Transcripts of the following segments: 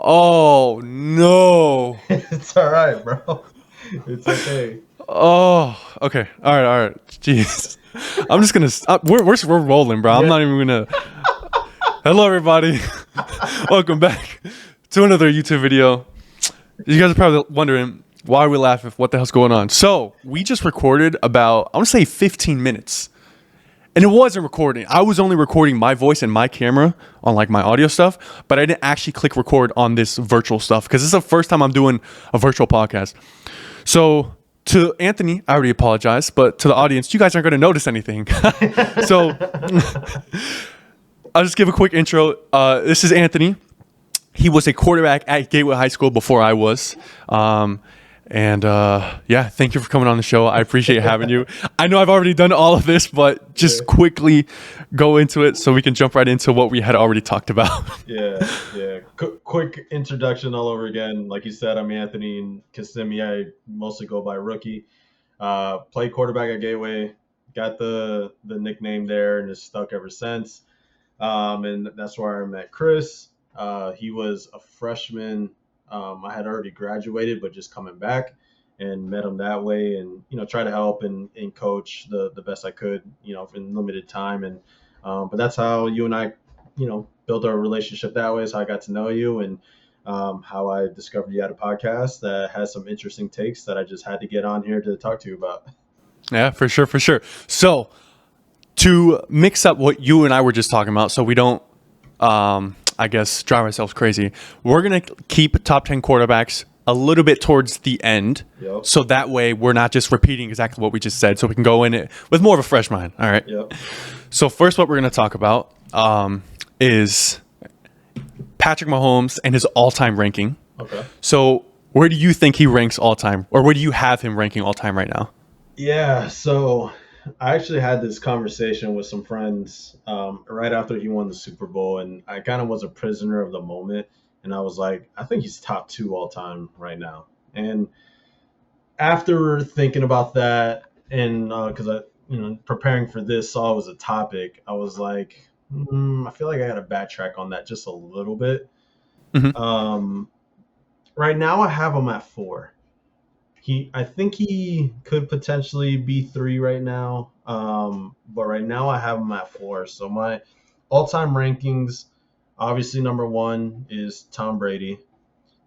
Oh no. It's all right, bro. It's okay. Oh, okay. All right. Jeez. I'm just gonna. We're rolling, bro. I'm Yeah. not even gonna. Hello, everybody. Welcome back to another YouTube video. You guys are probably wondering why are we laughing? What the hell's going on? So we just recorded about I want to say 15 minutes, and it wasn't recording. I was only recording my voice and my camera on like my audio stuff, but I didn't actually click record on this virtual stuff because this is the first time I'm doing a virtual podcast. So to Anthony, I already apologize, but to the audience, you guys aren't going to notice anything. So I'll just give a quick intro. This is Anthony. He was a quarterback at Gateway High School before I was. Yeah, thank you for coming on the show. I appreciate having you. I know I've already done all of this, but just quickly go into it so we can jump right into what we had already talked about. Yeah. Quick introduction all over again. Like you said, I'm Anthony and Kissimmee. I mostly go by Rookie. Played quarterback at Gateway. Got the nickname there and it's stuck ever since. And that's where I met Chris. He was a freshman. I had already graduated, but just coming back and met him that way and, try to help and coach the best I could, in limited time. And, but that's how you and I, built our relationship that way is how I got to know you and, how I discovered you had a podcast that has some interesting takes that I just had to get on here to talk to you about. Yeah, for sure. So to mix up what you and I were just talking about so we don't I guess drive ourselves crazy, we're gonna keep top 10 quarterbacks a little bit towards the end. Yep. So that way we're not just repeating exactly what we just said, so we can go in it with more of a fresh mind. All right. Yep. So first what we're gonna talk about is Patrick Mahomes and his all-time ranking. Okay. So where do you think he ranks all-time, or where do you have him ranking all-time right now? Yeah, so I actually had this conversation with some friends right after he won the Super Bowl, and I kind of was a prisoner of the moment. And I was like, I think he's top 2 all time right now. And after thinking about that, and because I, preparing for this, saw it was a topic, I was like, I feel like I got to backtrack on that just a little bit. Mhm. Right now, I have him at 4. I think he could potentially be 3 right now. But right now I have him at 4. So my all-time rankings, obviously number 1 is Tom Brady.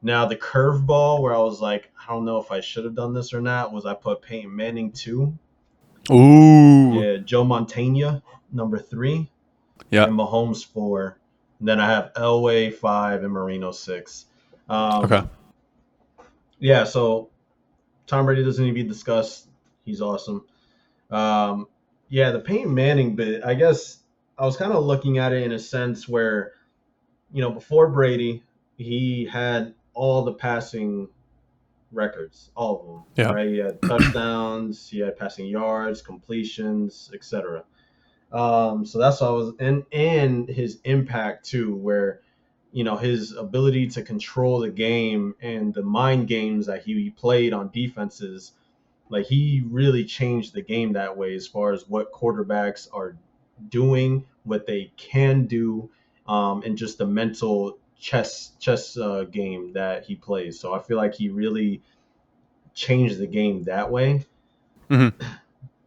Now the curveball where I was like, I don't know if I should have done this or not, was I put Peyton Manning 2. Ooh. Yeah, Joe Montana, number 3. Yeah. And Mahomes 4. And then I have Elway 5 and Marino 6. Okay. Yeah, so Tom Brady doesn't need to be discussed. He's awesome. Yeah, the Peyton Manning bit, I guess I was kind of looking at it in a sense where, before Brady, he had all the passing records, all of them. Yeah. Right? He had touchdowns, he had passing yards, completions, etc. So that's what I was, and his impact too, where his ability to control the game and the mind games that he played on defenses, like he really changed the game that way as far as what quarterbacks are doing, what they can do, and just the mental chess game that he plays. So I feel like he really changed the game that way. Mm-hmm.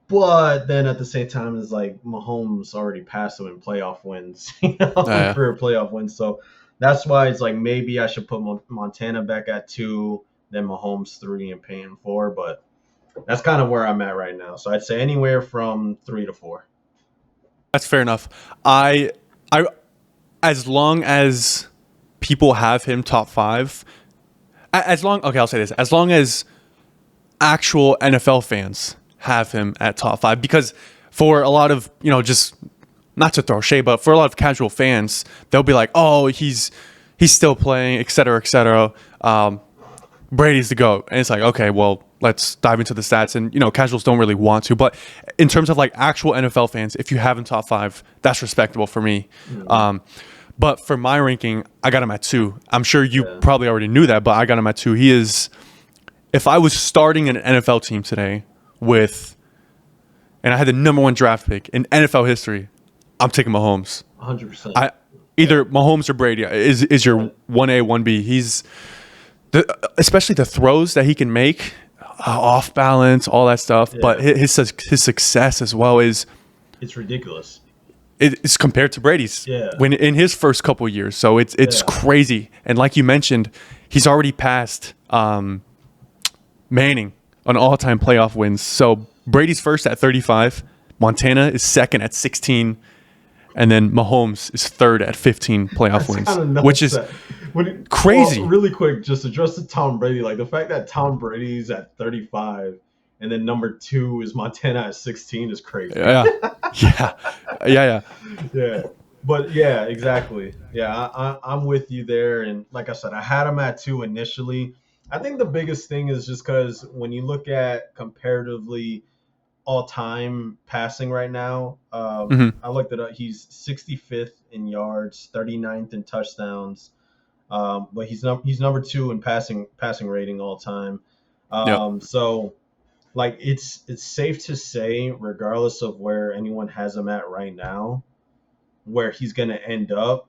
But then at the same time, it's like Mahomes already passed him in playoff wins, career playoff wins. So that's why it's like maybe I should put Montana back at 2, then Mahomes 3, and Payne 4. But that's kind of where I'm at right now. So I'd say anywhere from 3 to 4. That's fair enough. I, as long as people have him top 5, I'll say this, as long as actual NFL fans have him at top 5, because for a lot of, just not to throw shade, but for a lot of casual fans, they'll be like, oh, he's still playing, et cetera. Brady's the GOAT. And it's like, okay, well, let's dive into the stats. And, casuals don't really want to. But in terms of like actual NFL fans, if you have him top 5, that's respectable for me. Mm-hmm. But for my ranking, I got him at 2. I'm sure you probably already knew that, but I got him at 2. He is, if I was starting an NFL team today and I had the number 1 draft pick in NFL history, I'm taking Mahomes. 100%. Either Mahomes or Brady is your 1A, 1B. Especially the throws that he can make, off balance, all that stuff. But Yeah. his success as well It's ridiculous. it's compared to Brady's Yeah. when in his first couple years. So it's Yeah. crazy. And like you mentioned, he's already passed Manning on all-time playoff wins. So Brady's first at 35, Montana is second at 16, and then Mahomes is third at 15 playoff wins, Nuts which is that- crazy. Well, really quick, just address the Tom Brady. Like the fact that Tom Brady's at 35 and then number 2 is Montana at 16 is crazy. Yeah. Yeah. Yeah. But yeah, exactly. Yeah, I'm with you there. And like I said, I had him at 2 initially. I think the biggest thing is just because when you look at comparatively all-time passing right now, I looked it up. He's 65th in yards, 39th in touchdowns, but he's number 2 in passing rating all time. So like it's safe to say, regardless of where anyone has him at right now, where he's going to end up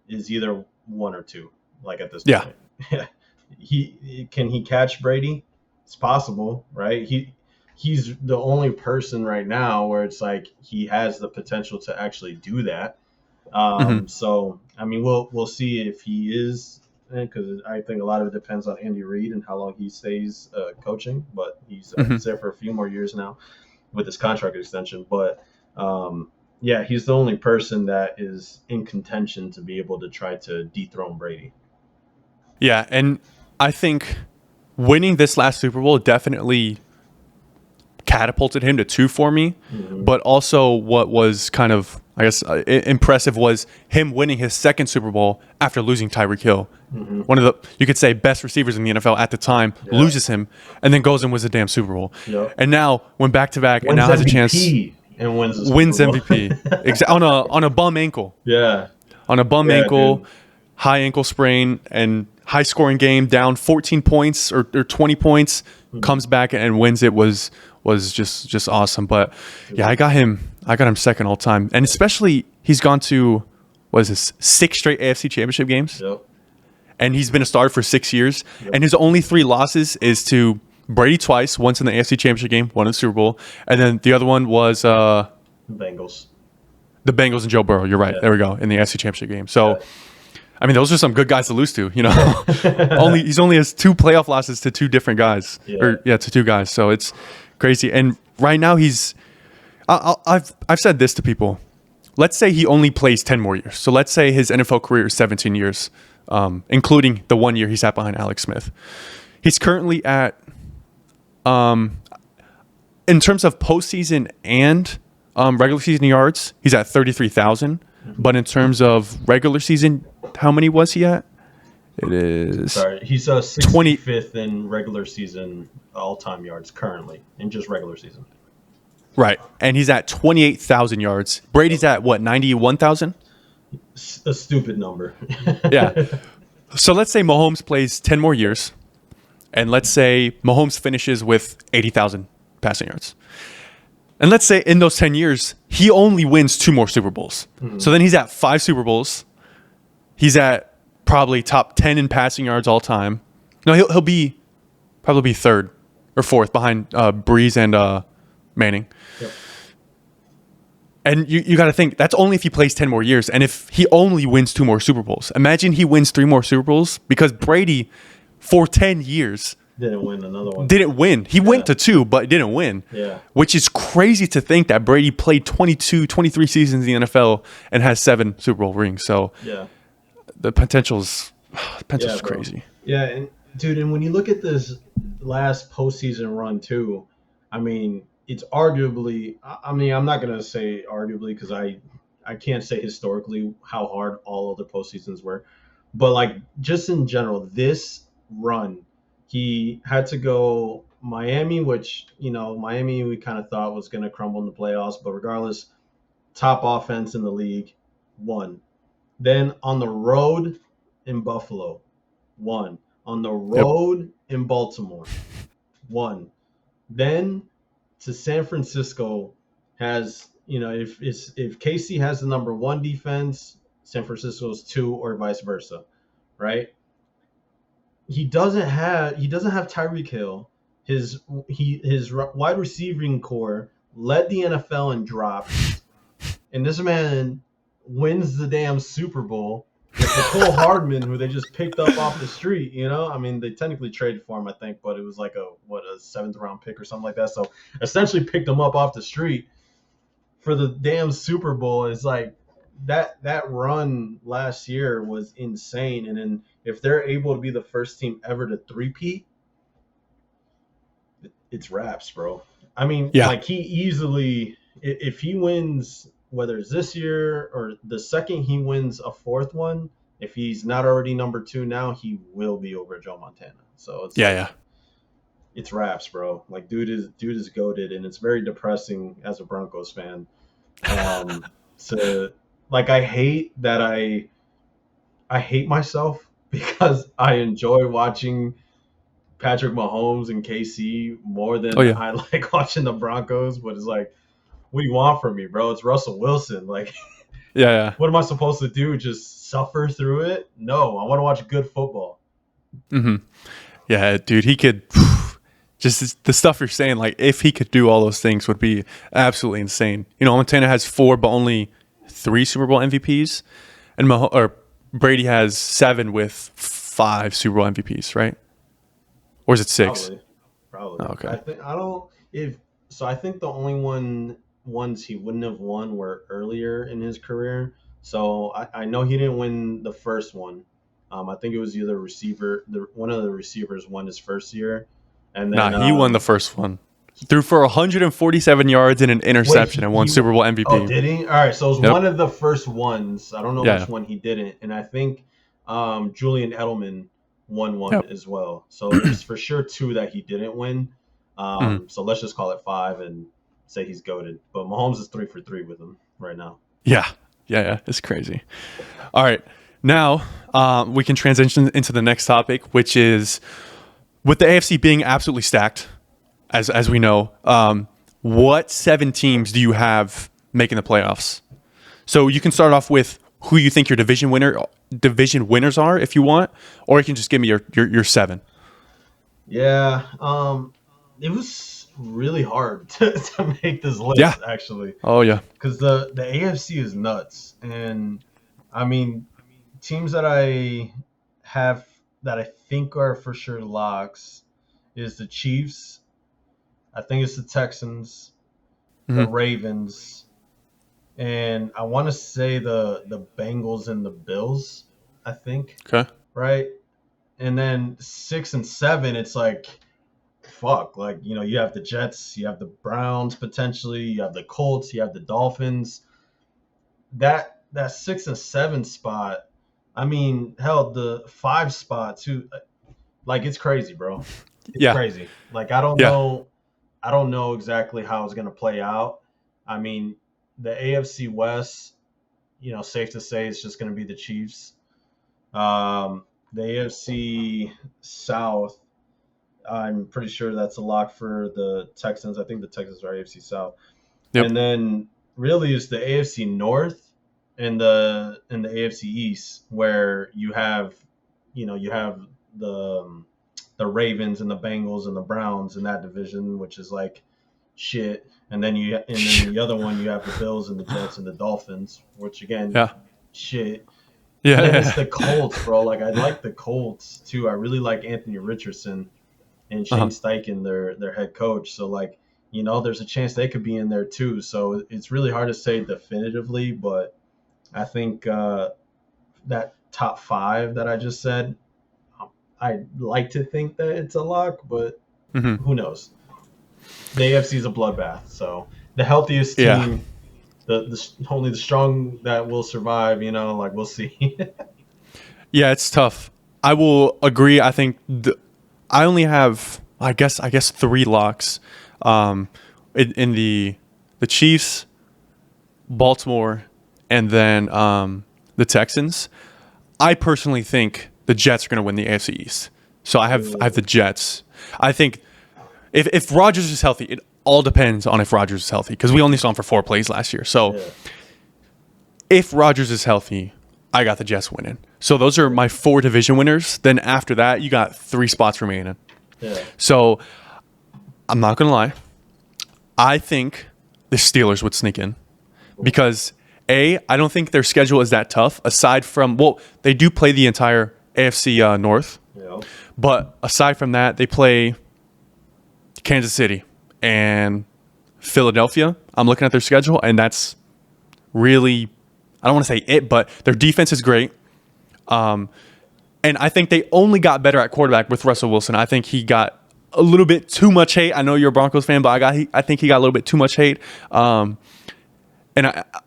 is either 1 or 2. Like at this point, can he catch Brady? It's possible, right? He's the only person right now where it's like he has the potential to actually do that. So I mean, we'll see if he is, because I think a lot of it depends on Andy Reid and how long he stays coaching. But he's there for a few more years now with his contract extension. But yeah, he's the only person that is in contention to be able to try to dethrone Brady. Yeah, and I think winning this last Super Bowl definitely catapulted him to 2 for me. But also what was kind of, I guess, impressive was him winning his second Super Bowl after losing Tyreek Hill. One of the, you could say, best receivers in the NFL at the time, loses him, and then goes and wins a damn Super Bowl. And now went back-to-back and now has a chance. And wins MVP. On a bum ankle. Yeah. On a bum ankle, dude. high ankle sprain, and high scoring game, down 14 points or 20 points, comes back and wins it was just awesome. But yeah, I got him second all time. And especially he's gone to, what is this, 6 straight AFC championship games. Yep. And he's been a starter for 6 years. And his only 3 losses is to Brady twice, once in the AFC championship game, one in the Super Bowl. And then the other one was Bengals. The Bengals and Joe Burrow. You're right. Yeah. There we go. In the AFC championship game. So, I mean, those are some good guys to lose to, you know. He only has 2 playoff losses to 2 different guys. To 2 guys. So it's crazy. And right now I've said this to people. Let's say he only plays 10 more years. So let's say his NFL career is 17 years, including the 1 year he sat behind Alex Smith. He's currently at, in terms of postseason and regular season yards, he's at 33,000. But in terms of regular season, how many was he at? It is. Sorry, he's 65th in regular season all-time yards currently in just regular season. Right, and he's at 28,000 yards. Brady's at what, 91,000? A stupid number. Yeah. So let's say Mahomes plays 10 more years, and let's say Mahomes finishes with 80,000 passing yards. And let's say in those 10 years, he only wins 2 more Super Bowls. So then he's at 5 Super Bowls. He's at probably top 10 in passing yards all time. No, he'll be probably 3rd or 4th behind Breeze and Manning. Yep. And you got to think, that's only if he plays 10 more years. And if he only wins 2 more Super Bowls. Imagine he wins 3 more Super Bowls, because Brady, for 10 years, didn't win another one. Didn't win. He went to 2, but didn't win. Yeah. Which is crazy to think that Brady played 22, 23 seasons in the NFL and has 7 Super Bowl rings. So yeah, the potential's crazy. Yeah, and dude, and when you look at this last postseason run too, I mean, it's arguably, I mean, I'm not going to say arguably, because I can't say historically how hard all other postseasons were. But like, just in general, this run, he had to go Miami, which, you know, Miami we kind of thought was going to crumble in the playoffs. But regardless, top offense in the league, won. Then on the road in Buffalo, won. On the road in Baltimore, won. Then to San Francisco, has, you know, if KC has the number 1 defense, San Francisco's 2, or vice versa, right? He doesn't have Tyreek Hill. His wide receiving core led the NFL in drops, and this man wins the damn Super Bowl with Nicole Hardman, who they just picked up off the street. I mean, they technically traded for him, I think, but it was like a 7th-round pick or something like that. So essentially picked him up off the street for the damn Super Bowl. Is like that run last year was insane. And then if they're able to be the first team ever to three-peat, it's wraps, bro. I mean, Yeah. like he easily, if he wins, whether it's this year or the second he wins a 4th one, if he's not already number 2 now, he will be over Joe Montana. So it's Yeah. it's wraps, bro. Like dude is goated, and it's very depressing as a Broncos fan. So like I hate that I hate myself because I enjoy watching Patrick Mahomes and KC more than I like watching the Broncos. But it's like, what do you want from me, bro? It's Russell Wilson. Like, Yeah. what am I supposed to do? Just suffer through it? No, I want to watch good football. Mm-hmm. Yeah, dude, he could. Just the stuff you're saying, like if he could do all those things, would be absolutely insane. Montana has 4, but only 3 Super Bowl MVPs, and Brady has 7 with 5 Super Bowl MVPs, right? Or is it 6? Probably. Oh, okay. I think the only ones he wouldn't have won were earlier in his career. So I know he didn't win the first one. I think it was either one of the receivers won his first year. And then, he won the first one. Threw for 147 yards and an interception and won Super Bowl MVP. Oh, did he? All right, so it was one of the first ones. I don't know which one he didn't. And I think Julian Edelman won one as well. So there's for sure 2 that he didn't win. So let's just call it 5 and say he's goated. But Mahomes is 3 for 3 with him right now. Yeah. It's crazy. All right. Now we can transition into the next topic, which is with the AFC being absolutely stacked, as we know, what 7 teams do you have making the playoffs? So you can start off with who you think your division winners are, if you want, or you can just give me your 7. Yeah, it was really hard to make this list, actually. Oh yeah, because the AFC is nuts, and I mean, teams that I have that I think are for sure locks is the Chiefs. I think it's the Texans, the Ravens, and I want to say the Bengals and the Bills, I think. Okay. Right? And then 6 and 7, it's like, fuck. Like, you have the Jets, you have the Browns potentially, you have the Colts, you have the Dolphins. That 6 and 7 spot, I mean, hell, the 5 spot too. Like, it's crazy, bro. It's crazy. Like, I don't know exactly how it's gonna play out. I mean, the AFC West, safe to say it's just gonna be the Chiefs. The AFC South, I'm pretty sure that's a lock for the Texans. I think the Texans are AFC South. Yep. And then really it's the AFC North and the AFC East, where you have the Ravens and the Bengals and the Browns in that division, which is like shit. And then the other one you have the Bills and the Jets and the Dolphins, which again, shit. Yeah, and then it's the Colts, bro. Like, I like the Colts too. I really like Anthony Richardson and Shane Steichen, their head coach. So like, there's a chance they could be in there too. So it's really hard to say definitively, but I think that top 5 that I just said, I'd like to think that it's a lock, but who knows? The AFC is a bloodbath. So the healthiest team, only the strong that will survive, like, we'll see. Yeah, it's tough. I will agree. I think I only have, I guess 3 locks in the Chiefs, Baltimore, and then the Texans. I personally think the Jets are going to win the AFC East. So I have the Jets. I think if Rodgers is healthy, it all depends on if Rodgers is healthy, because we only saw him for 4 plays last year. So if Rodgers is healthy, I got the Jets winning. So those are my 4 division winners. Then after that, you got 3 spots remaining. Yeah. So I'm not going to lie. I think the Steelers would sneak in because I don't think their schedule is that tough aside from, well, they do play the entire AFC North. Yeah. But aside from that, they play Kansas City and Philadelphia. I'm looking at their schedule, and that's really, I don't want to say it, but their defense is great. And I think they only got better at quarterback with Russell Wilson. I think he got a little bit too much hate. I know you're a Broncos fan, but I think he got a little bit too much hate.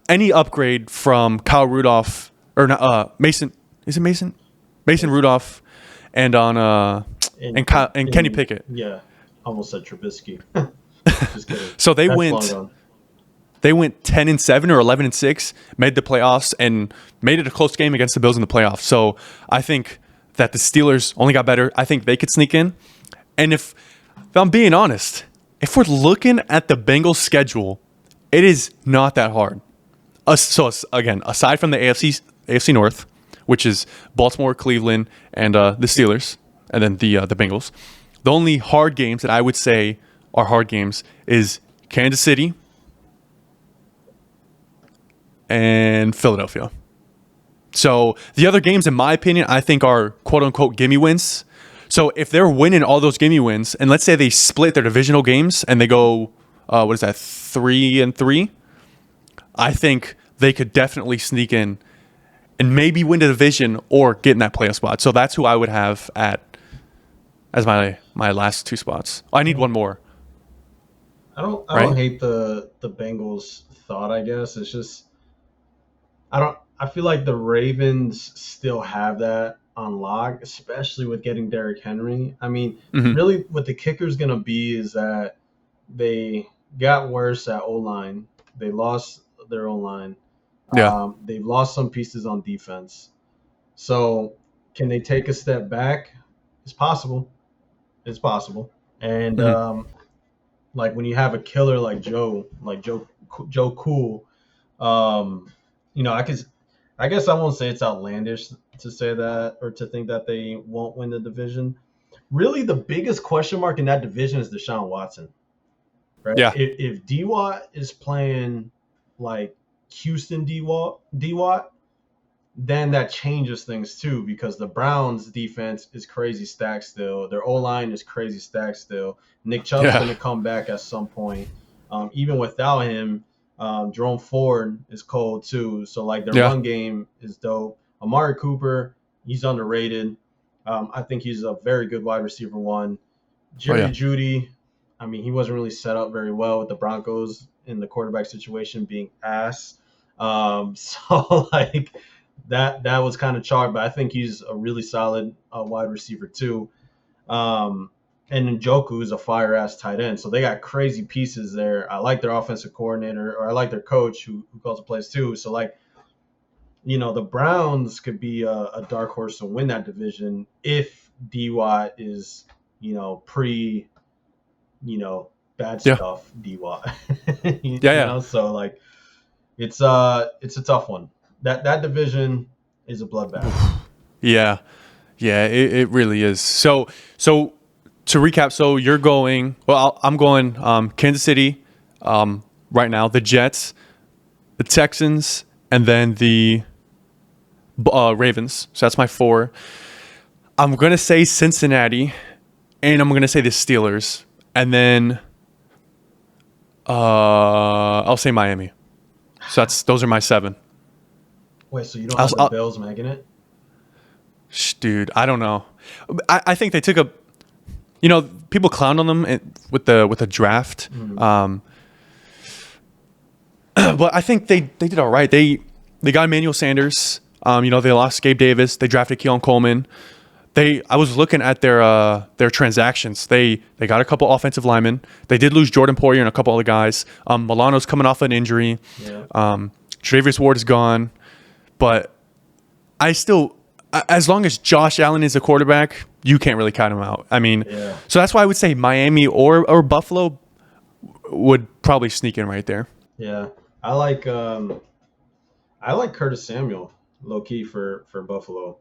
Any upgrade from Kyle Rudolph or Mason, is it Mason? Mason Rudolph and Kenny Pickett. Yeah, almost said Trubisky. Just kidding. So they That's went. long gone. They went 10-7 or 11-6, made the playoffs, and made it a close game against the Bills in the playoffs. So I think that the Steelers only got better. I think they could sneak in. And if I'm being honest, if we're looking at the Bengals schedule, it is not that hard. So again, aside from the AFC North, which is Baltimore, Cleveland, and the Steelers, and then the Bengals, the only hard games that I would say are hard games is Kansas City and Philadelphia. So the other games, in my opinion, I think are quote-unquote gimme wins. So if they're winning all those gimme wins, and let's say they split their divisional games and they go, 3-3, I think they could definitely sneak in and maybe win the division or get in that playoff spot. So that's who I would have as my last 2 spots. I need one more. I don't hate the Bengals thought, I guess. It's just I feel like the Ravens still have that on lock, especially with getting Derrick Henry. I mean, really what the kicker's going to be is that they got worse at O-line. They lost their O-line. Yeah. They've lost some pieces on defense. So can they take a step back? It's possible. It's possible. And like when you have a killer like Joe Cool, I guess I won't say it's outlandish to say that or to think that they won't win the division. Really, the biggest question mark in that division is Deshaun Watson. Right? Yeah. If D-Watt is playing like Houston D-Watt, then that changes things too, because the Browns defense is crazy stacked still. Their O-line is crazy stacked still. Nick Chubb's going to come back at some point. Even without him, Jerome Ford is cold too. So like their run game is dope. Amari Cooper, he's underrated. I think he's a very good wide receiver 1. Jerry Jeudy, I mean, he wasn't really set up very well with the Broncos in the quarterback situation being ass. So like that was kind of charred, but I think he's a really solid wide receiver too. And Njoku is a fire-ass tight end. So they got crazy pieces there. I like their offensive coordinator, or I like their coach who calls the plays too. So, like, the Browns could be a dark horse to win that division if D-Watt is, bad stuff D-Watt. So, like, it's a tough one. That division is a bloodbath. Yeah, it really is. So to recap, so you're going. Well, I'm going Kansas City right now. The Jets, the Texans, and then the Ravens. So that's my 4. I'm gonna say Cincinnati, and I'm gonna say the Steelers, and then I'll say Miami. So those are my 7. Wait, so you don't have the Bills making it? Dude, I don't know. I think they took a. People clowned on them with the draft, but I think they did all right. They got Emmanuel Sanders. They lost Gabe Davis. They drafted Keon Coleman. I was looking at their transactions. They got a couple offensive linemen. They did lose Jordan Poyer and a couple other guys. Milano's coming off an injury. Yeah. Tre'Davious Ward is gone, but I still. As long as Josh Allen is a quarterback, you can't really count him out. I mean, So that's why I would say Miami or Buffalo would probably sneak in right there. Yeah, I like Curtis Samuel. low key for Buffalo.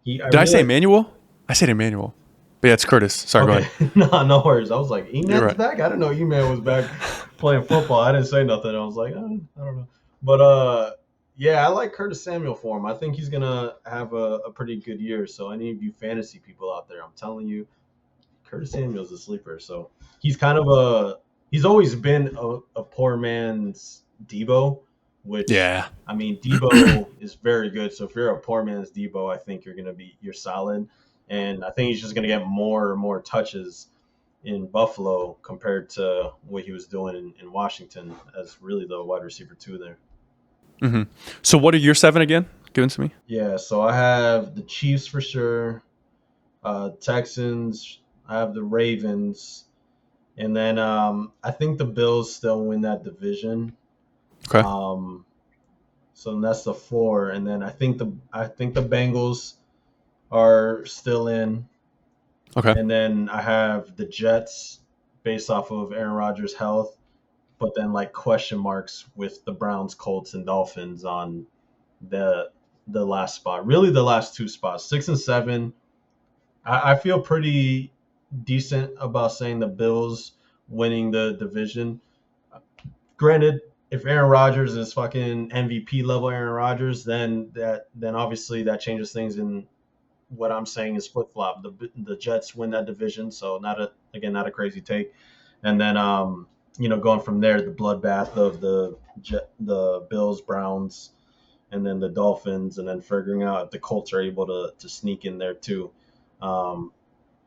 I Did I say really Emmanuel? I said Emmanuel. But yeah, it's Curtis. Sorry, go okay. ahead. No worries. I was like, You're E-Man's right. back. I didn't know E-Man was back playing football. I didn't say nothing. I was like, I don't know. But yeah, I like Curtis Samuel for him. I think he's gonna have a pretty good year. So any of you fantasy people out there, I'm telling you, Curtis Samuel's a sleeper. So he's kind of he's always been a poor man's Debo, which Yeah. I mean Debo is very good. So if you're a poor man's Debo, I think you're solid. And I think he's just gonna get more and more touches in Buffalo compared to what he was doing in Washington as really the wide receiver two there. hmm So what are your 7 again? Give it to me. Yeah, so I have the Chiefs for sure, Texans. I have the Ravens. And then I think the Bills still win that division. Okay. Um, so that's the 4. And then I think the Bengals are still in. Okay. And then I have the Jets based off of Aaron Rodgers' health, but then like question marks with the Browns, Colts, and Dolphins on the the last spot. Really, the last 2 spots, 6 and 7. I feel pretty decent about saying the Bills winning the division. Granted, if Aaron Rodgers is fucking MVP level Aaron Rodgers, then obviously that changes things. And what I'm saying is flip flop. The Jets win that division, so not a crazy take. And then going from there, the bloodbath of the Bills, Browns, and then the Dolphins, and then figuring out if the Colts are able to sneak in there too. Um,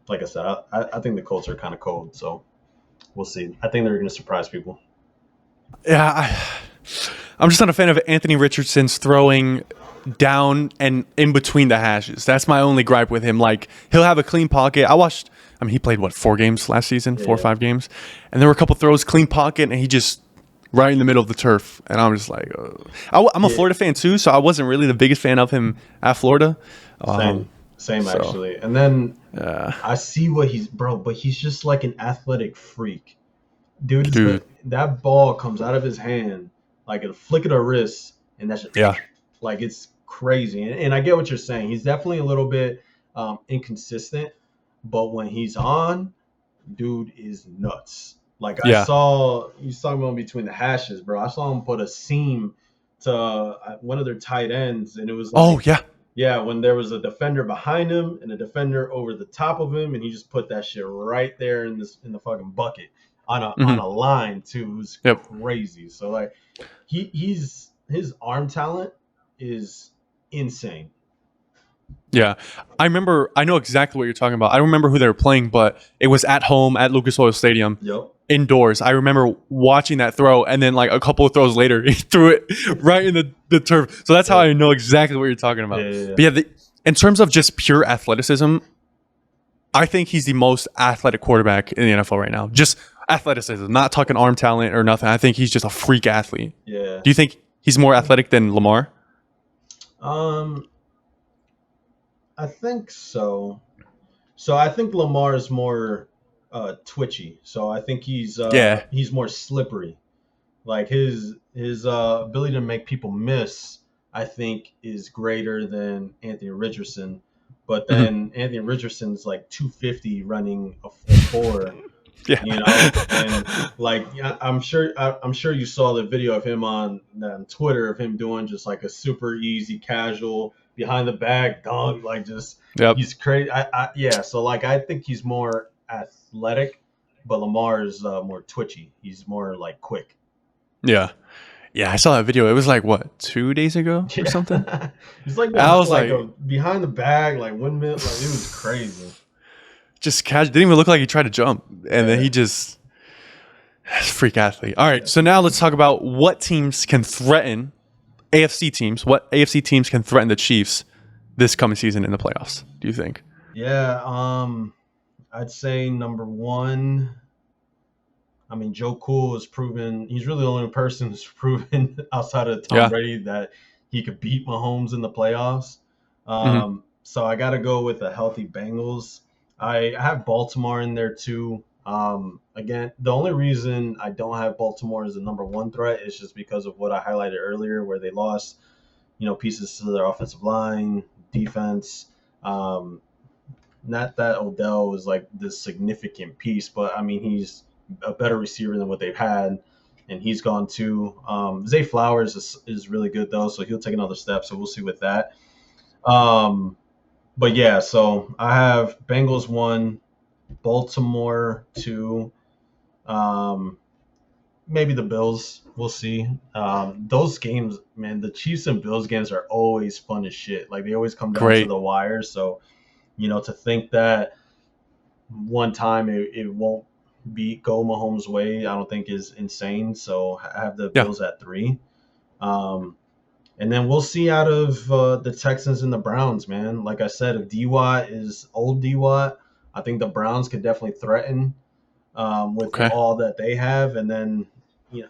like I said, I think the Colts are kind of cold, so we'll see. I think they're going to surprise people. Yeah, I'm just not a fan of Anthony Richardson's throwing down and in between the hashes. That's my only gripe with him. Like, he'll have a clean pocket. I mean, he played, what, 4 games last season? 4 or Yeah, 5 games? And there were a couple throws, clean pocket, and he just right in the middle of the turf. And I'm just like, I'm a yeah, Florida fan too, so I wasn't really the biggest fan of him at Florida. same, Um, same so, actually. And then uh, I see what he's bro, but he's just like an athletic freak. Dude is dude, that ball comes out of his hand like a flick of the wrist, and that's just, yeah. like it's crazy. And I get what you're saying. He's definitely a little bit inconsistent, but when he's on, dude is nuts. Like I Yeah. saw he's talking about between the hashes, bro. I saw him put a seam to one of their tight ends, and it was Oh, like, yeah. yeah, when there was a defender behind him and a defender over the top of him, and he just put that shit right there in the fucking bucket on hmm a line too. It was Yep. crazy. So like he's his arm talent is insane. Yeah. I know exactly what you're talking about. I don't remember who they were playing, but it was at home at Lucas Oil Stadium, Yep. indoors. I remember watching that throw, and then like a couple of throws later, he threw it right in the turf. So that's how Yep. I know exactly what you're talking Yeah, about. yeah, yeah. But yeah, in terms of just pure athleticism, I think he's the most athletic quarterback in the NFL right now. Just athleticism, not talking arm talent or nothing. I think he's just a freak athlete. Yeah. Do you think he's more athletic than Lamar? Um, I think so. So I think Lamar is more twitchy. So I think Yeah. he's more slippery. Like his ability to make people miss, I think, is greater than Anthony Richardson. But hmm then Anthony Richardson's like 250 running a 4.4, Yeah. and like I'm sure you saw the video of him on Twitter of him doing just like a super easy casual behind the back dunk, like just Yep. he's crazy. Yeah, so like I think he's more athletic, but Lamar is more twitchy. He's more like quick. Yeah. Yeah, I saw that video. It was like what, 2 days ago or something? Yeah, he's like I behind, was like a like, behind the bag, like windmill. Like it was crazy. just casual. Didn't even look like he tried to jump, and then he Yeah, just freak athlete. All right, yeah, so now let's talk about what teams can threaten AFC teams. What AFC teams can threaten the Chiefs this coming season in the playoffs? Do you think? yeah. I'd say number one. I mean, Joe Cool has proven he's really the only person who's proven outside of Tom Yeah. Brady that he could beat Mahomes in the playoffs. hmm So I got to go with a healthy Bengals. I have Baltimore in there too. Again, the only reason I don't have Baltimore as the number one threat is just because of what I highlighted earlier, where they lost pieces to their offensive line, defense. Um, Not that Odell was like this significant piece, but I mean he's a better receiver than what they've had, and he's gone too. Zay Flowers is really good though, so he'll take another step. So we'll see with that. Um, but yeah, so I have Bengals 1, Baltimore 2, um, maybe the Bills. We'll see. Those games, man, the Chiefs and Bills games are always fun as shit. Like they always come down to Great. the wire. So to think that one time it won't go Mahomes' way, I don't think is insane. So I have the Yeah. Bills at 3. Um, and then we'll see out of the Texans and the Browns, man. Like I said, if D-Watt is old D-Watt, I think the Browns could definitely threaten with Okay. all that they have. And then,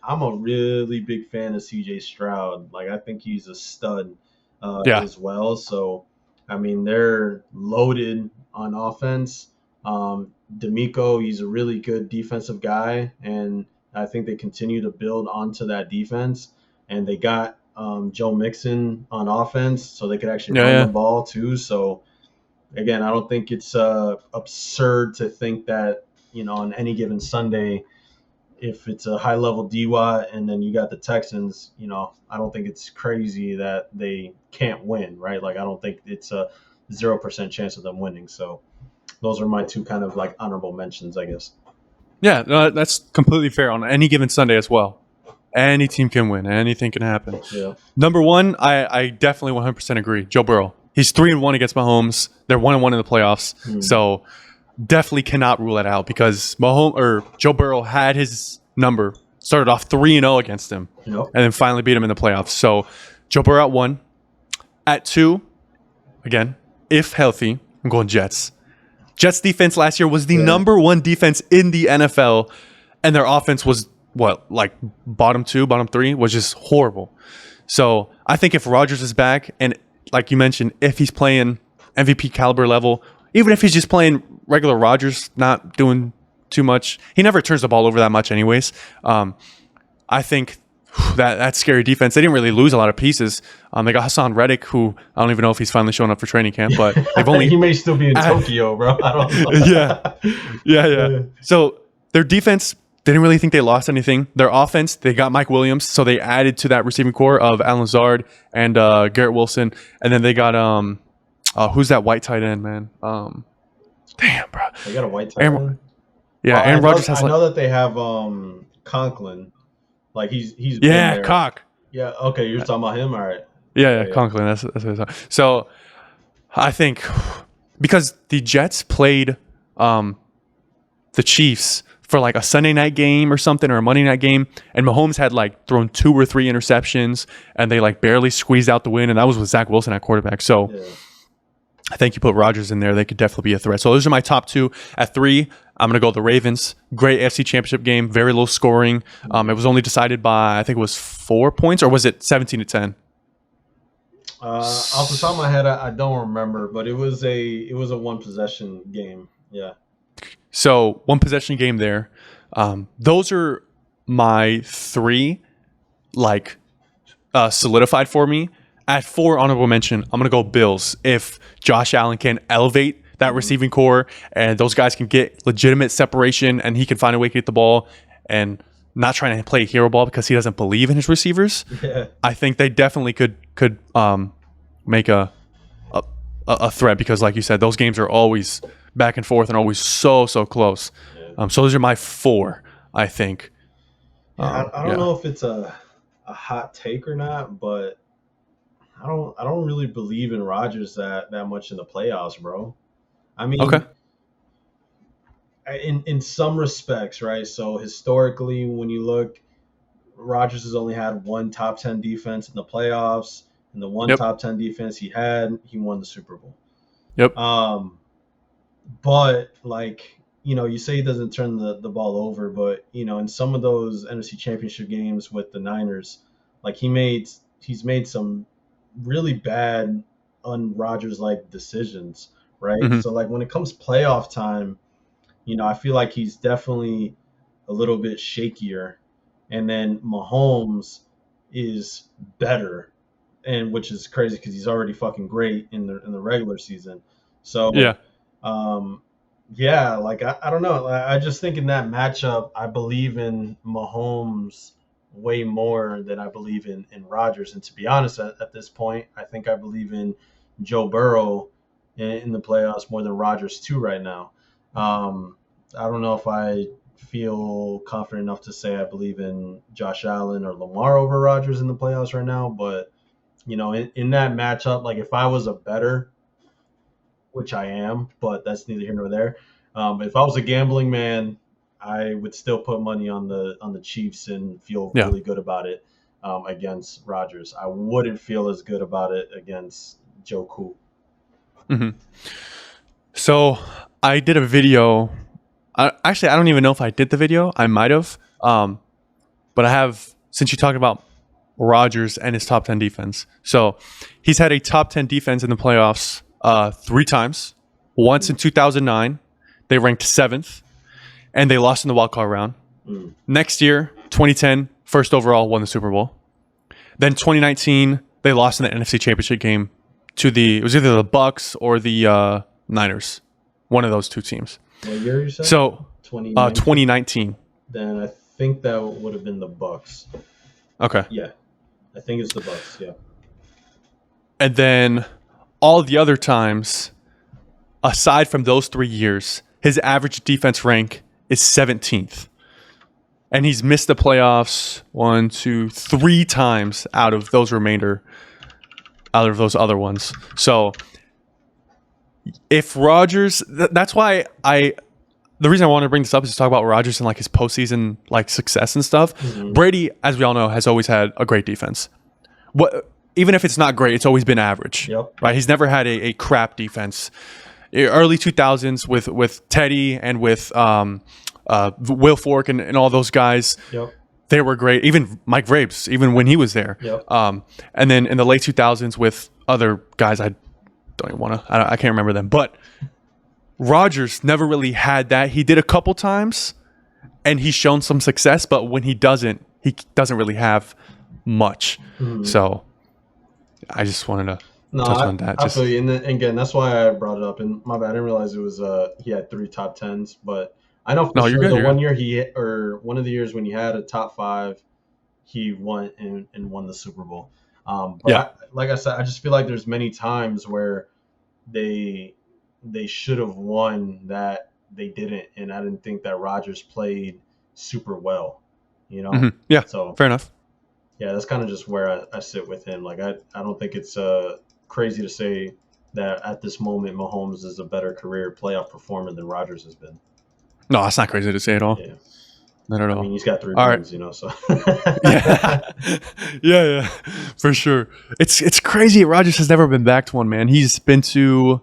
I'm a really big fan of CJ Stroud. Like, I think he's a stud Yeah. as well. So, I mean, they're loaded on offense. D'Amico, he's a really good defensive guy. And I think they continue to build onto that defense. And they got Joe Mixon on offense, so they could actually Yeah. run the Yeah. ball too. So, again, I don't think it's absurd to think that on any given Sunday, if it's a high level DWAT and then you got the Texans, I don't think it's crazy that they can't win, right? Like I don't think it's a 0% chance of them winning. So those are my two kind of like honorable mentions, I guess. Yeah. No, that's completely fair on any given Sunday as well. Any team can win. Anything can happen. Yeah. Number one, I definitely 100% agree. Joe Burrow. He's 3-1 against Mahomes. They're 1-1 in the playoffs. So definitely cannot rule that out because Joe Burrow had his number. Started off 3-0 against him, Yep. and then finally beat him in the playoffs. So Joe Burrow at 1. At 2, again, if healthy, I'm going Jets. Jets defense last year was the number 1 defense in the NFL, and their offense was like bottom 2, bottom 3, was just horrible. So I think if Rodgers is back, and like you mentioned, if he's playing MVP caliber level, even if he's just playing regular Rodgers, not doing too much, he never turns the ball over that much anyways. I think that scary defense, they didn't really lose a lot of pieces. They got Hassan Reddick, who I don't even know if he's finally showing up for training camp, but they've only... he may still be in Tokyo, bro. I don't know. Yeah. So their defense, they didn't really think they lost anything. Their offense, they got Mike Williams, so they added to that receiving core of Alan Lazard and Garrett Wilson, and then they got who's that white tight end, man? Damn, bro. They got a white tight end. Yeah, Aaron Rodgers has. I know that they have Conklin. Like he's been there. Cock. Yeah. Okay, you're talking about him, all right? Yeah. Conklin. That's what it's talking. So I think because the Jets played the Chiefs for like a Sunday night game or something, or a Monday night game, and Mahomes had like thrown 2 or 3 interceptions, and they like barely squeezed out the win, and that was with Zach Wilson at quarterback. So I think you put Rodgers in there, they could definitely be a threat. So those are my top 2. At 3, I'm going to go the Ravens. Great AFC Championship game, very low scoring. It was only decided by, I think it was 4 points, or was it 17-10? Off the top of my head, I don't remember, but it was a 1 possession game. Yeah. So 1 possession game there. Those are my 3, like solidified for me. At 4, honorable mention, I'm going to go Bills. If Josh Allen can elevate that receiving core and those guys can get legitimate separation and he can find a way to get the ball and not trying to play hero ball because he doesn't believe in his receivers, I think they definitely could make a threat because, like you said, those games are always back and forth and always so close. So those are my 4, I think. I don't know if it's a hot take or not, but I don't really believe in Rodgers that much in the playoffs, bro. I mean, in some respects, right? So historically, when you look, Rodgers has only had 1 top 10 defense in the playoffs, and the 1 top 10 defense he won the Super Bowl. Yep. But like, you say he doesn't turn the ball over, but in some of those NFC Championship games with the Niners, like he's made some really bad un-Rodgers like decisions, right? Mm-hmm. So like when it comes playoff time, I feel like he's definitely a little bit shakier, and then Mahomes is better, and which is crazy because he's already fucking great in the regular season. So, Yeah. um, yeah, like I don't know. I just think in that matchup, I believe in Mahomes way more than I believe in Rodgers. And to be honest, at this point, I think I believe in Joe Burrow in the playoffs more than Rodgers too right now. I don't know if I feel confident enough to say I believe in Josh Allen or Lamar over Rodgers in the playoffs right now, but in that matchup, like if I was a better, which I am, but that's neither here nor there. If I was a gambling man, I would still put money on the Chiefs and feel Yeah. really good about it against Rodgers. I wouldn't feel as good about it against Joe Cool. Hmm. So I did a video. Actually, I don't even know if I did the video. I might have. But I have, since you talked about Rodgers and his top 10 defense. So he's had a top 10 defense in the playoffs 3 times. Once in 2009, they ranked 7th, and they lost in the wild card round. Mm. Next year, 2010, first overall, won the Super Bowl. Then 2019, they lost in the NFC Championship game to it was either the Bucks or the Niners, one of those two teams. What year you said? So 2019. 2019. Then I think that would have been the Bucks. Okay. Yeah, I think it's the Bucks. Yeah. And then all the other times, aside from those 3 years, his average defense rank is 17th. And he's missed the playoffs 1, 2, 3 times out of those other ones. So if Rodgers, that's why the reason I want to bring this up is to talk about Rodgers and like his postseason like success and stuff. Mm-hmm. Brady, as we all know, has always had a great defense. Even if it's not great, it's always been average. Yep. Right? He's never had a crap defense. Early 2000s with Teddy and with Will Fork and all those guys, yep, they were great. Even Mike Vrabes, even when he was there. Yep. And then in the late 2000s with other guys, I don't even want to. I can't remember them, but Rodgers never really had that. He did a couple times, and he's shown some success, but when he doesn't really have much. Mm. So I just wanted to touch on that. I feel you. And again, that's why I brought it up. And my bad, I didn't realize it was he had 3 top 10s, but I know for sure the one year one of the years when he had a top 5, he won and won the Super Bowl. But yeah. Like I said, I just feel like there's many times where they should have won that they didn't, and I didn't think that Rodgers played super well, Mm-hmm. Yeah, so fair enough. Yeah, that's kind of just where I sit with him. Like I don't think it's crazy to say that at this moment Mahomes is a better career playoff performer than Rodgers has been. No, that's not crazy to say at all. Yeah. Not at all. I mean, he's got 3 rings, so. yeah, for sure. It's crazy. Rodgers has never been back to one, man. He's been to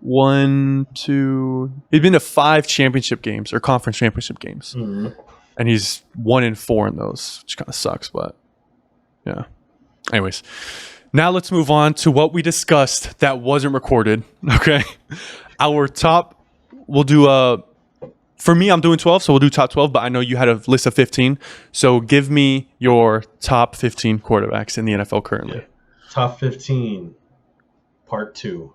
he's been to 5 championship games or conference championship games. Mm-hmm. And he's 1-4 in those, which kind of sucks, but yeah. Anyways, now let's move on to what we discussed that wasn't recorded. Okay. Our top, we'll do for me, I'm doing 12, so we'll do top 12, but I know you had a list of 15. So give me your top 15 quarterbacks in the NFL currently. Yeah. Top 15, part 2.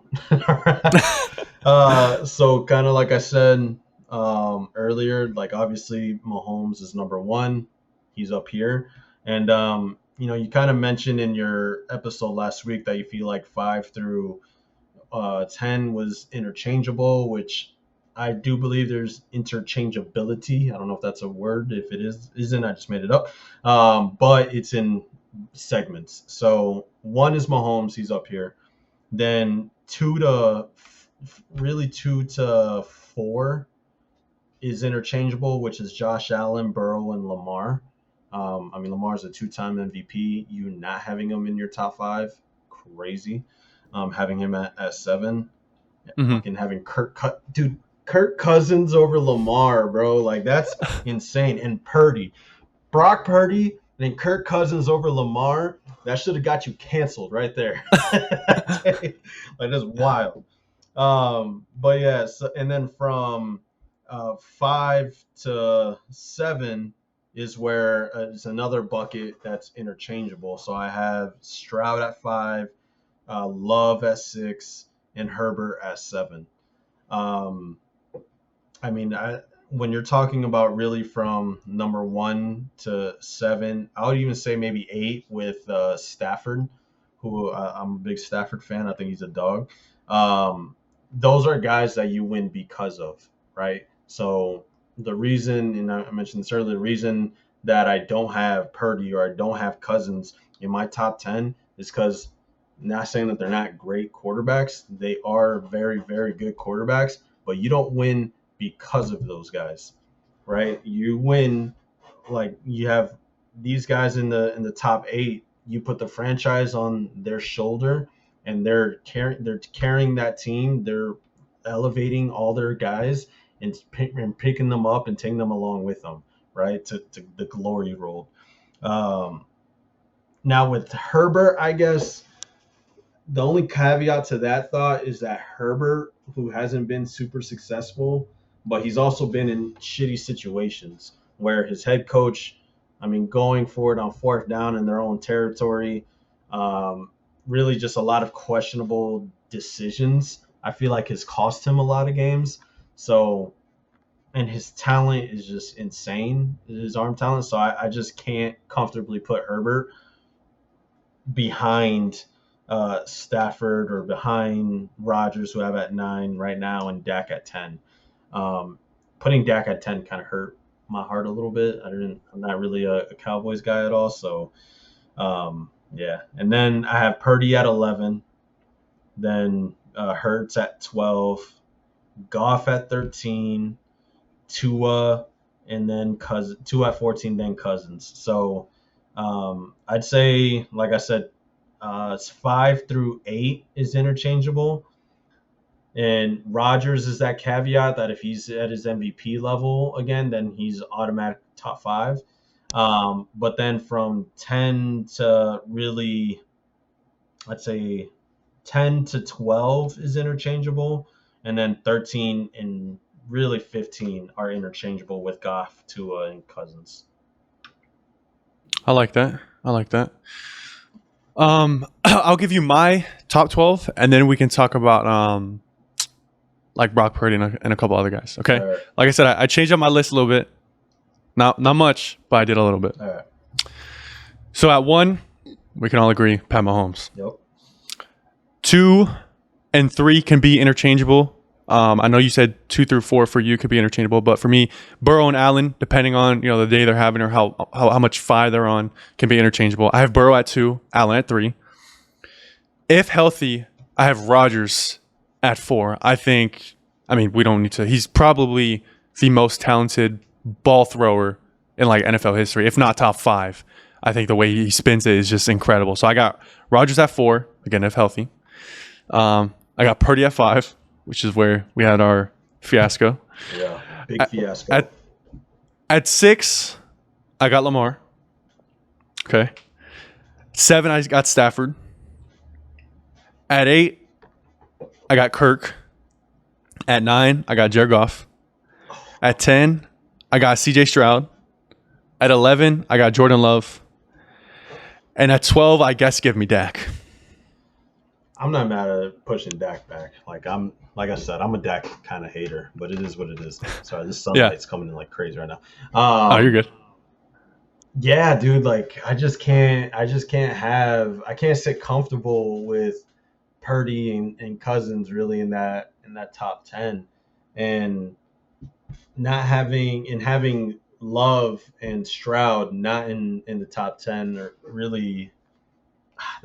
So kind of like I said earlier, like obviously Mahomes is number 1. He's up here. And, you kind of mentioned in your episode last week that you feel like 5 through 10 was interchangeable, which I do believe there's interchangeability. I don't know if that's a word. If it isn't, I just made it up. But it's in segments. So 1 is Mahomes. He's up here. Then 2 to 4 is interchangeable, which is Josh Allen, Burrow, and Lamar. Lamar's a 2-time MVP. You not having him in your top 5, crazy. Having him at 7, mm-hmm. and having Kirk Cousins over Lamar, bro. Like that's insane. And Brock Purdy, and Kirk Cousins over Lamar. That should have got you canceled right there. Like that's wild. But yeah. So, and then from 5 to 7. is where it's another bucket that's interchangeable. So I have Stroud at 5, Love at 6, and Herbert at 7. Um, I mean, when you're talking about really from number 1 to 7, I would even say maybe 8 with Stafford, who I'm a big Stafford fan. I think he's a dog. Um, those are guys that you win because of, right? So the reason, and I mentioned this earlier, the reason that I don't have Purdy or I don't have Cousins in my top 10 is because, not saying that they're not great quarterbacks, they are very, very good quarterbacks, but you don't win because of those guys, right? You win, like, you have these guys in the top 8. You put the franchise on their shoulder, and they're carrying that team. They're elevating all their guys and picking them up and taking them along with them, right? To the glory road. Um, Now with Herbert, I guess the only caveat to that thought is that Herbert, who hasn't been super successful, but he's also been in shitty situations where his head coach, I mean, going for it on fourth down in their own territory, um, really just a lot of questionable decisions. I feel like has cost him a lot of games. So, and his talent is just insane, his arm talent. So I just can't comfortably put Herbert behind Stafford or behind Rodgers, who I have at 9 right now, and Dak at 10. Um, Putting Dak at 10 kind of hurt my heart a little bit. I'm not really a Cowboys guy at all, so yeah. And then I have Purdy at 11, then Hurts at 12, Goff at 13, Tua, and then Tua at 14, then Cousins. So I'd say, like I said, it's 5 through 8 is interchangeable. And Rodgers is that caveat that if he's at his MVP level again, then he's automatic top 5. But then from 10 to really, let's say 10 to 12 is interchangeable. And then 13 and really 15 are interchangeable with Goff, Tua, and Cousins. I like that. I like that. I'll give you my top 12, and then we can talk about like Brock Purdy and a couple other guys. Okay. All right. Like I said, I changed up my list a little bit. Not much, but I did a little bit. All right. So at 1, we can all agree, Pat Mahomes. Yep. 2 and 3 can be interchangeable. I know you said 2 through 4 for you could be interchangeable, but for me, Burrow and Allen, depending on the day they're having or how much fire they're on, can be interchangeable. I have Burrow at 2, Allen at 3. If healthy, I have Rodgers at 4. I mean, we don't need to. He's probably the most talented ball thrower in like NFL history, if not top 5. I think the way he spins it is just incredible. So I got Rodgers at 4, again, if healthy. I got Purdy at 5, which is where we had our fiasco. Yeah, big fiasco. At 6, I got Lamar. Okay. 7, I got Stafford. At 8, I got Kirk. At 9, I got Jared Goff. At 10, I got CJ Stroud. At 11, I got Jordan Love. And at 12, I guess give me Dak. I'm not mad at pushing Dak back. Like I said, I'm a Dak kind of hater, but it is what it is. Sorry, this sunlight's coming in like crazy right now. Oh, you're good. Yeah, dude. Like I can't sit comfortable with Purdy and Cousins really in that top 10, and having Love and Stroud not in the top 10 or really.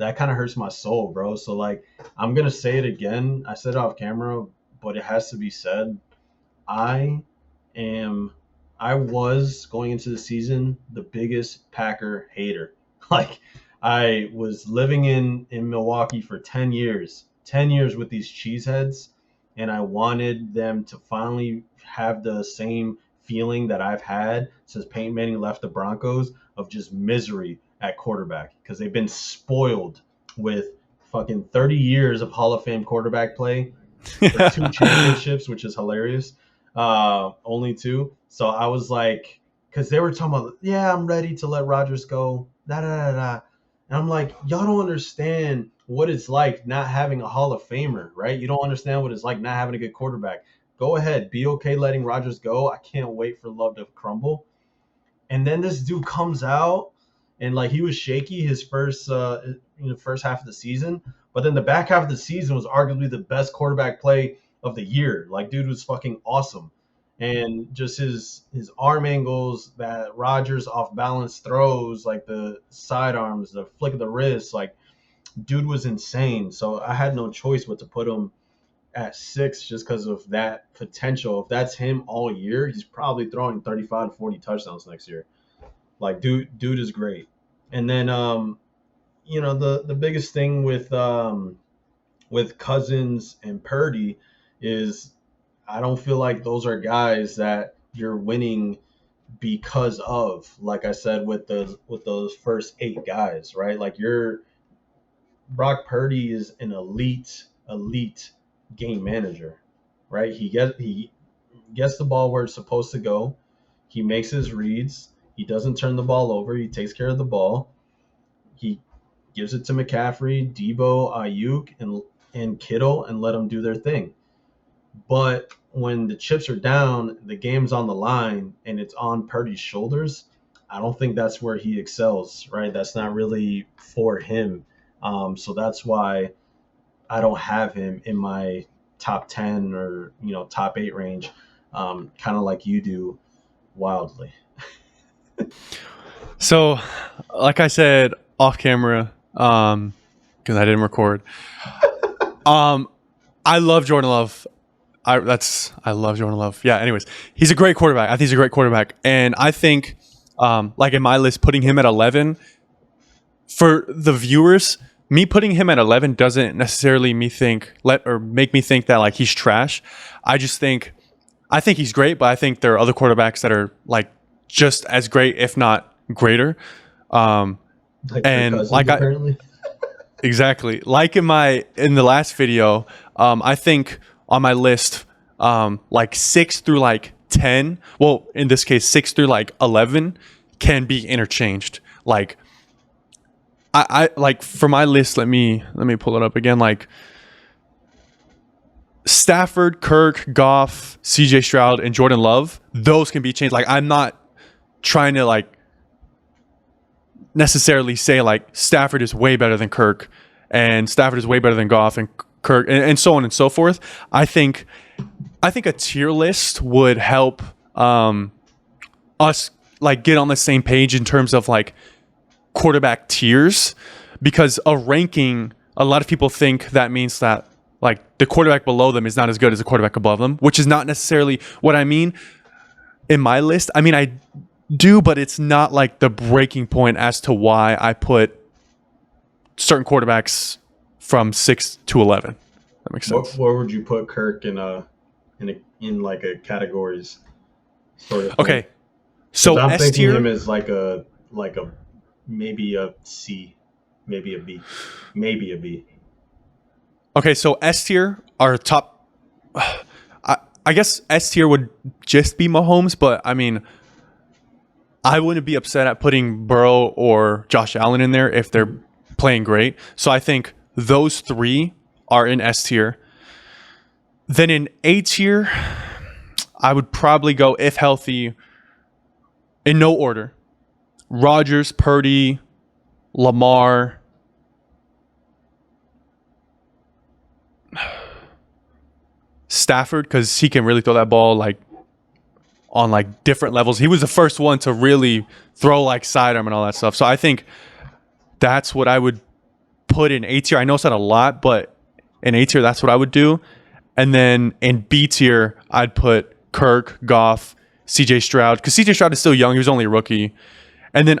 That kind of hurts my soul, bro. So like, I'm gonna say it again. I said it off camera, but it has to be said. I was going into the season the biggest Packer hater. Like, I was living in Milwaukee for 10 years with these cheeseheads, and I wanted them to finally have the same feeling that I've had since Peyton Manning left the Broncos of just misery at quarterback, because they've been spoiled with fucking 30 years of Hall of Fame quarterback play for 2 championships, which is hilarious. Only 2. So I was like, because they were talking about, yeah, I'm ready to let Rodgers go. Da da da da. And I'm like, y'all don't understand what it's like not having a Hall of Famer, right? You don't understand what it's like not having a good quarterback. Go ahead, be okay letting Rodgers go. I can't wait for Love to crumble. And then this dude comes out and like he was shaky his first half of the season, but then the back half of the season was arguably the best quarterback play of the year. Like dude was fucking awesome. And just his arm angles, that Rodgers off balance throws, like the sidearms, the flick of the wrist, like dude was insane. So I had no choice but to put him at 6 just because of that potential. If that's him all year, he's probably throwing 35 to 40 touchdowns next year. Like dude is great. And then the biggest thing with Cousins and Purdy is I don't feel like those are guys that you're winning because of, like I said, with those first 8 guys, right? Like Brock Purdy is an elite game manager, right? He gets the ball where it's supposed to go. He makes his reads. He doesn't turn the ball over. He takes care of the ball. He gives it to McCaffrey, Debo, Ayuk, and Kittle, and let them do their thing. But when the chips are down, the game's on the line, and it's on Purdy's shoulders, I don't think that's where he excels, right? That's not really for him. So that's why I don't have him in my top 10 or top 8 range, kind of like you do, wildly. So, like I said off camera, because I didn't record. I love Jordan Love. I love Jordan Love. Yeah. Anyways, he's a great quarterback. I think he's a great quarterback, and I think, like in my list, putting him at 11 for the viewers. Me putting him at 11 doesn't necessarily make me think that like he's trash. I think he's great, but I think there are other quarterbacks that are like just as great, if not greater. Like And Cousins, like apparently. exactly like in the last video, I think on my list, like 6 through like 10. Well, in this case, 6 through like 11 can be interchanged. Like I like for my list. Let me pull it up again. Like Stafford, Kirk, Goff, CJ Stroud, and Jordan Love, those can be changed. Like I'm not trying to like necessarily say like Stafford is way better than Kirk and Stafford is way better than Goff and Kirk and so on and so forth. I think a tier list would help us like get on the same page in terms of like quarterback tiers, because a ranking, a lot of people think that means that like the quarterback below them is not as good as the quarterback above them, which is not necessarily what I mean in my list. I mean, I do, but it's not like the breaking point as to why I put certain quarterbacks from 6 to 11. That makes sense. Where would you put Kirk in like a categories sort of thing? Okay, 'Cause so I'm S thinking him tier. as like a maybe a C, maybe a B, maybe a B. Okay, so S tier are top. I guess S tier would just be Mahomes, but I mean, I wouldn't be upset at putting Burrow or Josh Allen in there if they're playing great. So I think those 3 are in S tier. Then in A tier, I would probably go, if healthy, in no order: Rodgers, Purdy, Lamar, Stafford, because he can really throw that ball like on like different levels. He was the first one to really throw like sidearm and all that stuff. So I think that's what I would put in A tier. I know it's not a lot, but in A tier, that's what I would do. And then in B tier, I'd put Kirk, Goff, CJ Stroud, because CJ Stroud is still young. He was only a rookie. And then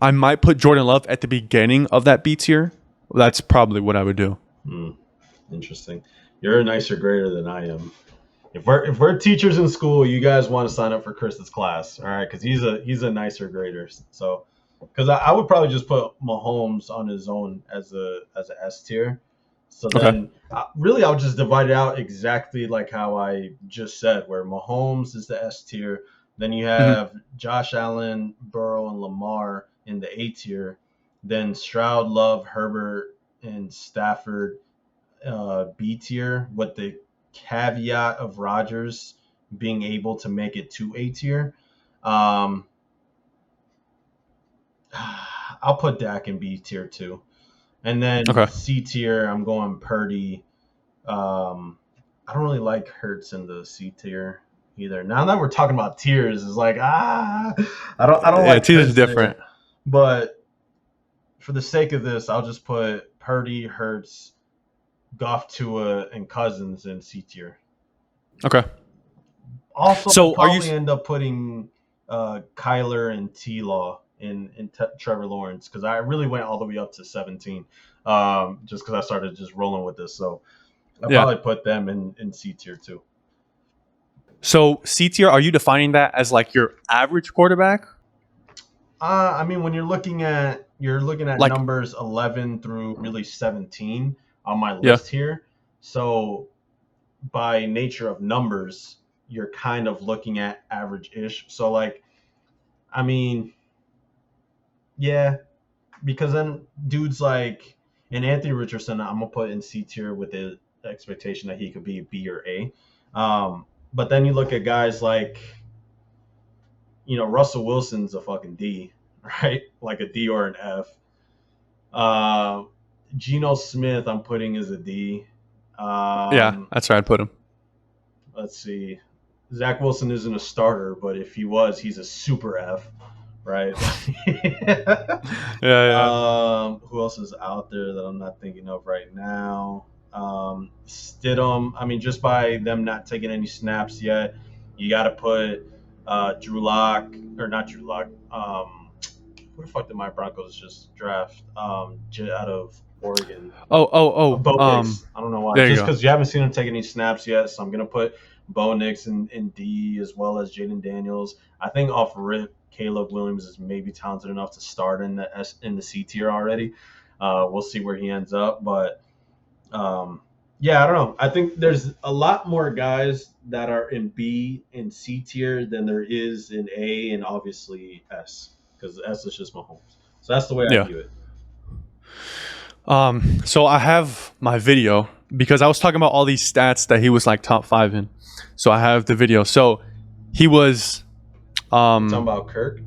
I might put Jordan Love at the beginning of that B tier. That's probably what I would do. Interesting. You're a nicer grader than I am. If we're teachers in school, you guys want to sign up for Chris's class, all right? Because he's a nicer grader. So, because I would probably just put Mahomes on his own as a S tier. So Okay. then, really, I would just divide it out exactly like how I just said, where Mahomes is the S tier, Then you Hmm. have Josh Allen, Burrow, and Lamar in the A tier. Then Stroud, Love, Herbert, and Stafford B tier, with the caveat of Rodgers being able to make it to A tier. Um, I'll put Dak in B tier too. And then Okay. C tier, I'm going Purdy. I don't really like Hurts in the C tier either. Now that we're talking about tiers, it's like I don't Yeah, like tiers are Hurts different. there. But for the sake of this, I'll just put Purdy, Hurts, Goff, Tua, and Cousins in C tier. Okay. Also, I'll So are you? probably end up putting Kyler and T Law in Trevor Lawrence, because I really went all the way up to 17, just because I started just rolling with this. So I'll Yeah. probably put them in C tier too. So C tier, are you defining that as like your average quarterback? I mean, when you're looking at Like, numbers 11 through really 17 on my yeah. list here. So by nature of numbers, you're kind of looking at average-ish. So like, I mean, yeah, because then dudes like and Anthony Richardson, I'm gonna put in C tier with the expectation that he could be a B or A. But then you look at guys like, Russell Wilson's a fucking D, right? Like a D or an F. Uh, Geno Smith, I'm putting as a D. Yeah, Um, that's where I'd put him. let's see. Zach Wilson isn't a starter, but if he was, he's a super F, right? Yeah, yeah. Who else is out there that I'm not thinking of right now? Stidham. I mean, just by them not taking any snaps yet, you got to put Drew Lock or not Drew Lock. Who the fuck did my Broncos just draft? Out of Oregon. Oh. Bo Nix. I don't know why. There you Just go. because you haven't seen him take any snaps yet, so I'm gonna put Bo Nix in D, as well as Jaden Daniels. I think off rip, Caleb Williams is maybe talented enough to start in the C tier already. We'll see where he ends up, but yeah, I don't know. I think there's a lot more guys that are in B and C tier than there is in A and obviously S, because S is just Mahomes. So that's the way I Yeah. view it. So I have my video because I was talking about all these stats that he was like top 5 in. So I have the video. So he was You talking about Kirk?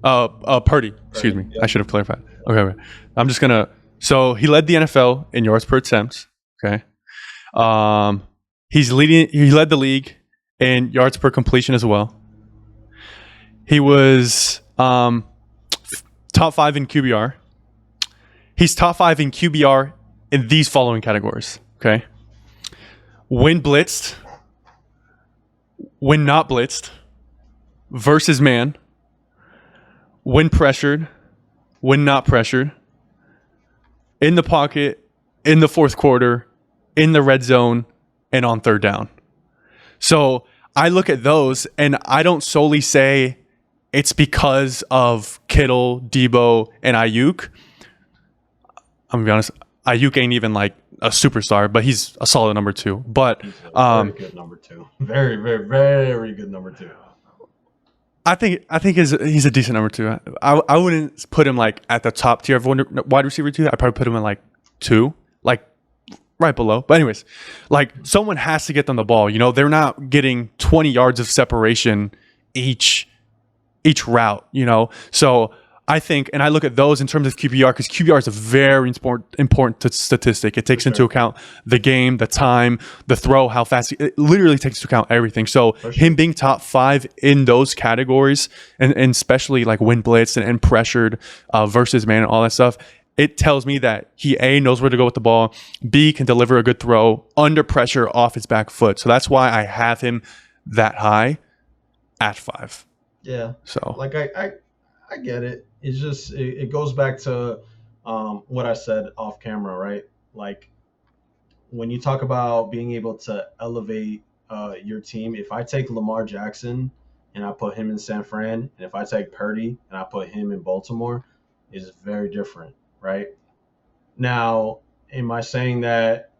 Purdy. Excuse Purdy. me. I Yep. should have clarified. Okay. I'm just gonna. So he led the NFL in yards per attempt. Okay. Um, he's leading. He led the league in yards per completion as well. He was top 5 in QBR. He's top 5 in QBR in these following categories. Okay. When blitzed, when not blitzed, versus man, when pressured, when not pressured, in the pocket, in the fourth quarter, in the red zone, and on third down. So I look at those and I don't solely say it's because of Kittle, Debo, and Ayuk. I'm gonna be honest, Ayuk ain't even like a superstar, but he's a solid number 2. But He's a very good number 2. Very, very, very good number 2. I think he's a decent number 2. I wouldn't put him like at the top tier of wide receiver 2. I'd probably put him in like 2, like right below. But anyways, like someone has to get them the ball. They're not getting 20 yards of separation each route. So I think, and I look at those in terms of QBR, because QBR is a very important statistic. It takes into account the game, the time, the throw, how fast. It literally takes into account everything. So him being top 5 in those categories, and especially like when blitzed and pressured versus man and all that stuff, it tells me that he A, knows where to go with the ball, B, can deliver a good throw under pressure off his back foot. So that's why I have him that high at 5. Yeah. So Like I get it. It's just it goes back to what I said off camera, right? Like when you talk about being able to elevate your team, if I take Lamar Jackson and I put him in San Fran, and if I take Purdy and I put him in Baltimore, is very different, right? Now, am I saying that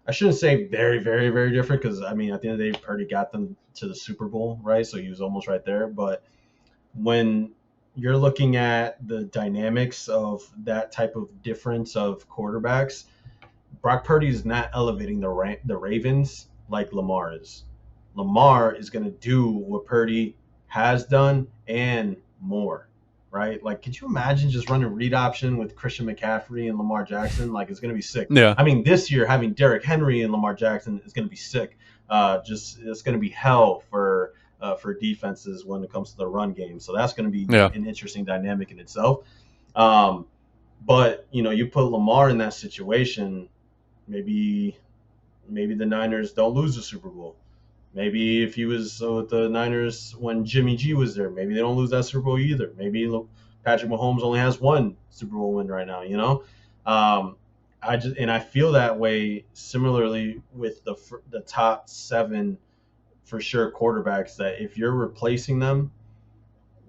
I shouldn't say very, very, very different? Because I mean, at the end of the day, Purdy got them to the Super Bowl, right? So he was almost right there. But when you're looking at the dynamics of that type of difference of quarterbacks, Brock Purdy is not elevating the Ravens like Lamar is. Lamar is going to do what Purdy has done and more, right? Like, could you imagine just running read option with Christian McCaffrey and Lamar Jackson? Like, it's going to be sick. Yeah. I mean, this year having Derrick Henry and Lamar Jackson is going to be sick. Just it's going to be hell for defenses when it comes to the run game. So that's going to be an interesting dynamic in itself. But you put Lamar in that situation, maybe the Niners don't lose the Super Bowl. Maybe if he was with the Niners when Jimmy G was there, maybe they don't lose that Super Bowl either. Maybe Patrick Mahomes only has one Super Bowl win right now. I feel that way similarly with the top 7 for sure quarterbacks, that if you're replacing them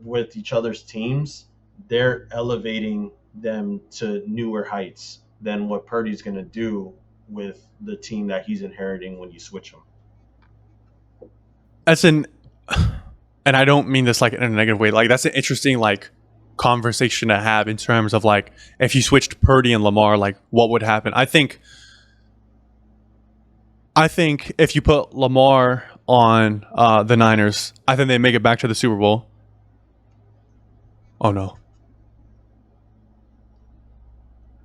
with each other's teams, they're elevating them to newer heights than what Purdy's going to do with the team that he's inheriting when you switch them. And I don't mean this like in a negative way. Like, that's an interesting like conversation to have in terms of like, if you switched Purdy and Lamar, like what would happen? I think if you put Lamar on the Niners, I think they make it back to the Super Bowl. Oh no.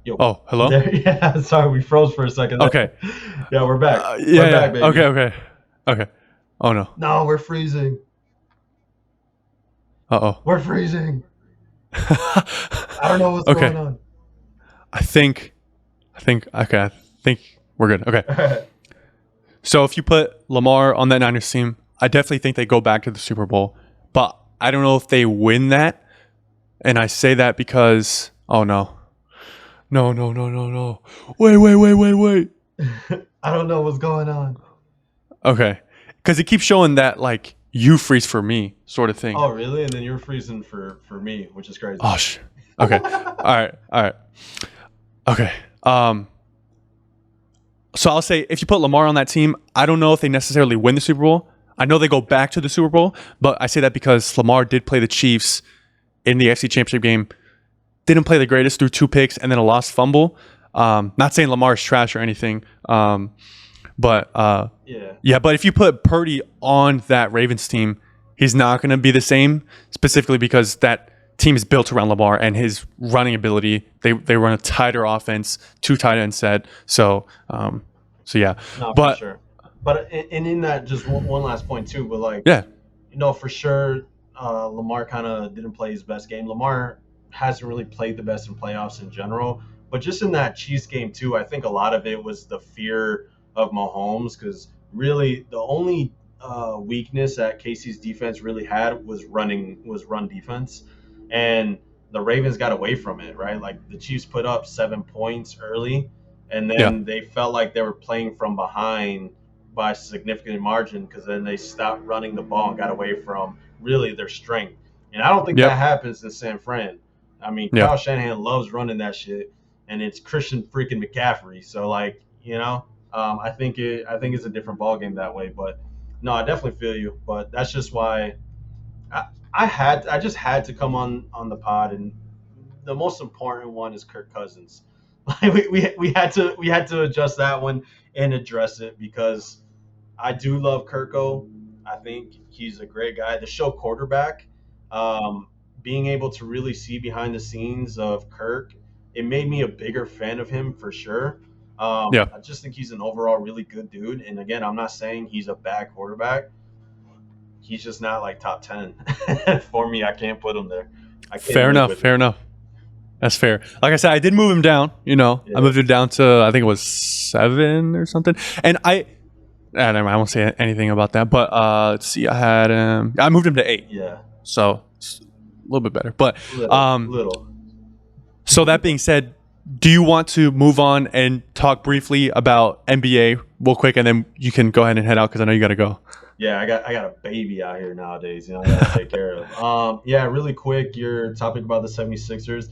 Yo, oh, hello? Yeah, sorry, we froze for a second. Okay. Yeah, we're back. We're back, baby. Okay. Oh no. No, we're freezing. Uh-oh. We're freezing. I don't know what's going on. I think we're good. Okay. So if you put Lamar on that Niners team, I definitely think they go back to the Super Bowl. But I don't know if they win that. And I say that because, oh no. No. Wait. I don't know what's going on. Okay. Because it keeps showing that, like, you freeze for me sort of thing. Oh, really? And then you're freezing for me, which is crazy. Oh, okay. All right. Okay. So I'll say if you put Lamar on that team, I don't know if they necessarily win the Super Bowl. I know they go back to the Super Bowl, but I say that because Lamar did play the Chiefs in the AFC Championship game. Didn't play the greatest, threw 2 picks and then a lost fumble. Not saying Lamar's trash or anything, but but if you put Purdy on that Ravens team, he's not going to be the same, specifically because that team is built around Lamar and his running ability. They run a tighter offense, 2 tight end set. So yeah. No, for sure. But in that, just one last point too. But like, for sure, Lamar kind of didn't play his best game. Lamar hasn't really played the best in playoffs in general. But just in that Chiefs game too, I think a lot of it was the fear of Mahomes, because really the only weakness that KC's defense really had was run defense, and the Ravens got away from it, right? Like the Chiefs put up 7 points early, and then they felt like they were playing from behind by a significant margin, because then they stopped running the ball and got away from really their strength. And I don't think that happens in San Fran. I mean, Kyle Shanahan loves running that shit, and it's Christian freaking McCaffrey. So like, I think it's a different ballgame that way. But no, I definitely feel you. But that's just why I just had to come on the pod, and the most important one is Kirk Cousins. Like we had to adjust that one and address it, because I do love Kirko. I think he's a great guy. The show quarterback, being able to really see behind the scenes of Kirk, it made me a bigger fan of him for sure. I just think he's an overall really good dude. And again, I'm not saying he's a bad quarterback. He's just not like top 10 for me. I can't put him there. Fair enough. That's fair. Like I said, I did move him down. I moved him down to, I think it was 7 or something. And I won't say anything about that. But let's see, I moved him to 8. Yeah. So it's a little bit better. But little. So that being said, do you want to move on and talk briefly about NBA real quick, and then you can go ahead and head out because I know you got to go. Yeah, I got a baby out here nowadays. I got to take care of. Really quick, your topic about the 76ers.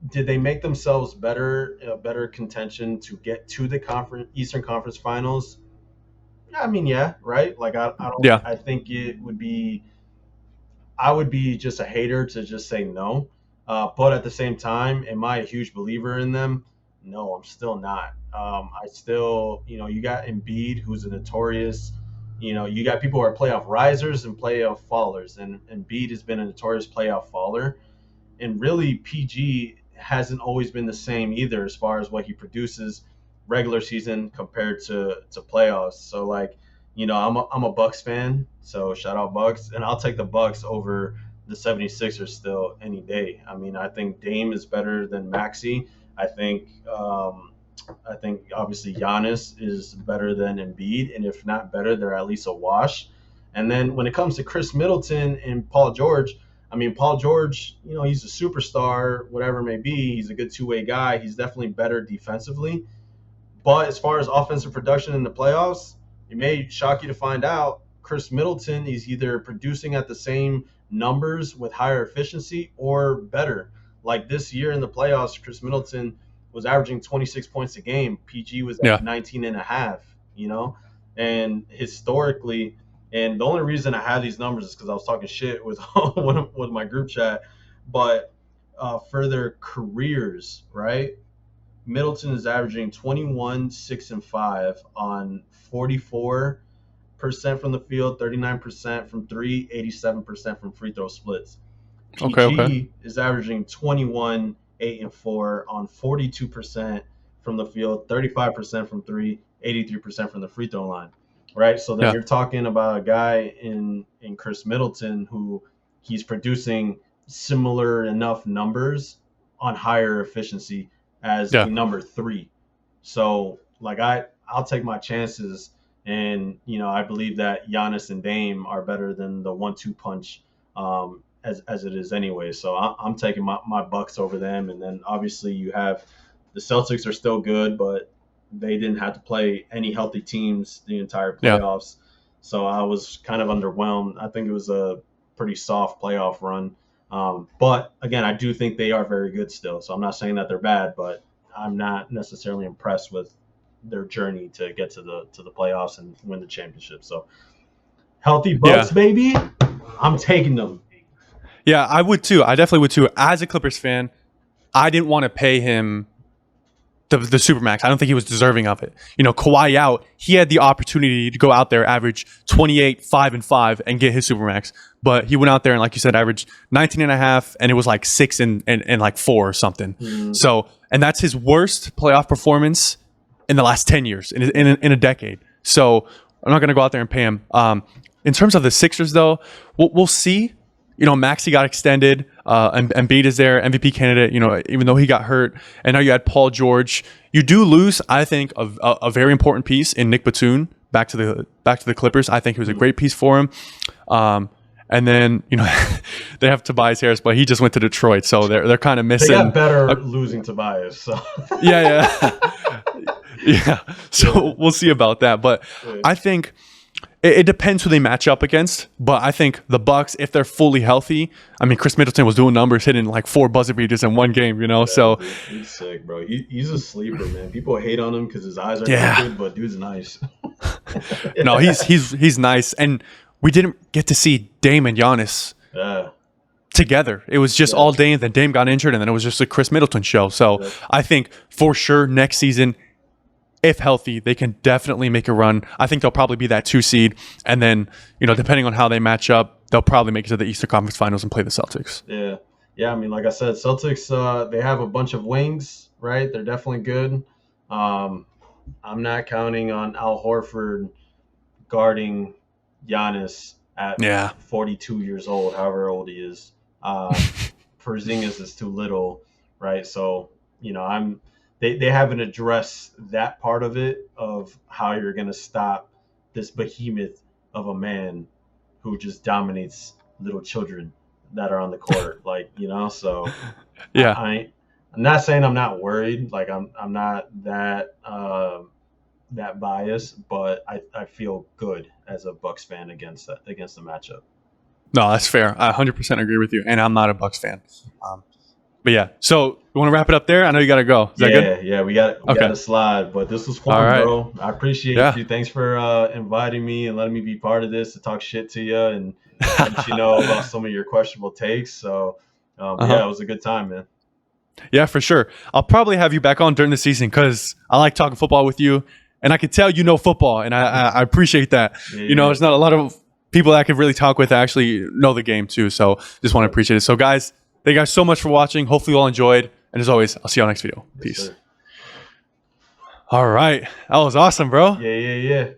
Did they make themselves better contention to get to the Eastern Conference Finals? I mean, yeah, right. Like I don't. Yeah. I think it would be. I would be just a hater to just say no. But at the same time, am I a huge believer in them? No, I'm still not. I still, you got Embiid, who's a notorious, you got people who are playoff risers and playoff fallers, and Embiid has been a notorious playoff faller. And really, PG hasn't always been the same either as far as what he produces regular season compared to playoffs. So like, I'm a Bucks fan, so shout out Bucks, and I'll take the Bucks over the 76ers still any day. I mean, I think Dame is better than Maxey. I think I think obviously Giannis is better than Embiid, and if not better, they're at least a wash. And then when it comes to Chris Middleton and Paul George, I mean, Paul George, he's a superstar, whatever it may be. He's a good two-way guy. He's definitely better defensively. But as far as offensive production in the playoffs, it may shock you to find out Chris Middleton is either producing at the same numbers with higher efficiency or better. Like this year in the playoffs, Chris Middleton was averaging 26 points a game. PG was at Yeah. 19 and a half, and historically, and the only reason I have these numbers is because I was talking shit with with my group chat, but for their careers, right? Middleton is averaging 21, 6, and 5 on 44% from the field, 39% from three, 87% from free throw splits. Okay. Okay. PG is averaging 21, 8, and 4 on 42% from the field, 35% from three, 83% from the free throw line. Right. So then Yeah. you're talking about a guy in Chris Middleton who he's producing similar enough numbers on higher efficiency as Yeah. the number three. So like I'll take my chances, and I believe that Giannis and Dame are better than the 1-2 punch, as it is anyway. So I'm taking my Bucks over them, and then obviously you have the Celtics are still good, but they didn't have to play any healthy teams the entire Yeah. playoffs. So I was kind of underwhelmed. I think it was a pretty soft playoff run. But again, I do think they are very good still. So I'm not saying that they're bad, but I'm not necessarily impressed with their journey to get to the playoffs and win the championship. So healthy Yeah. Bucks, baby. I'm taking them. Yeah. I would too. I definitely would too. As a Clippers fan, I didn't want to pay him the supermax. I don't think he was deserving of it. Kawhi out, he had the opportunity to go out there, average 28, 5 and 5, and get his supermax. But he went out there and, like you said, averaged 19 and a half, and it was like 6 and like 4 or something. So, and that's his worst playoff performance in the last 10 years, in a decade. So I'm not going to go out there and pay him. In terms of the Sixers, though, we'll see. Maxey got extended. Embiid is their MVP candidate. Even though he got hurt, and now you had Paul George. You do lose, I think, a very important piece in Nick Batum back to the Clippers. I think he was a great piece for him. And then they have Tobias Harris, but he just went to Detroit, so they're kind of missing. They got better losing Tobias. So. Yeah. Yeah. So we'll see about that, but I think. It depends who they match up against, but I think the Bucks, if they're fully healthy, I mean, Chris Middleton was doing numbers, hitting like 4 buzzer beaters in one game, so dude, he's sick, bro. He's a sleeper, man. People hate on him because his eyes are crooked, but dude's nice. No, he's nice, and we didn't get to see Dame and Giannis together. It was just all Dame, then Dame got injured, and then it was just a Chris Middleton show. So I think for sure next season, if healthy, they can definitely make a run. I think they'll probably be that 2 seed. And then, depending on how they match up, they'll probably make it to the Eastern Conference Finals and play the Celtics. Yeah. Yeah, I mean, like I said, Celtics, they have a bunch of wings, right? They're definitely good. I'm not counting on Al Horford guarding Giannis at 42 years old, however old he is. Porzingis is too little, right? So, They haven't addressed that part of it, of how you're going to stop this behemoth of a man who just dominates little children that are on the court. So yeah. I'm not saying I'm not worried. Like I'm not that biased, but I feel good as a Bucks fan against the matchup. No, that's fair. I 100% agree with you, and I'm not a Bucks fan. But yeah, so you want to wrap it up there? I know you got to go. Is that good? Yeah, we got Okay. to slide, but this was All fun, right. bro. I appreciate Yeah. you. Thanks for inviting me and letting me be part of this to talk shit to you and let you know about some of your questionable takes. So, Uh-huh. yeah, it was a good time, man. Yeah, for sure. I'll probably have you back on during the season because I like talking football with you, and I can tell you know football, and I appreciate that. Yeah, There's not a lot of people that I can really talk with that actually know the game too. So just want to appreciate it. So guys, thank you guys so much for watching. Hopefully you all enjoyed, and as always, I'll see you on the next video. Yes, Peace. sir. All right, that was awesome, bro. Yeah.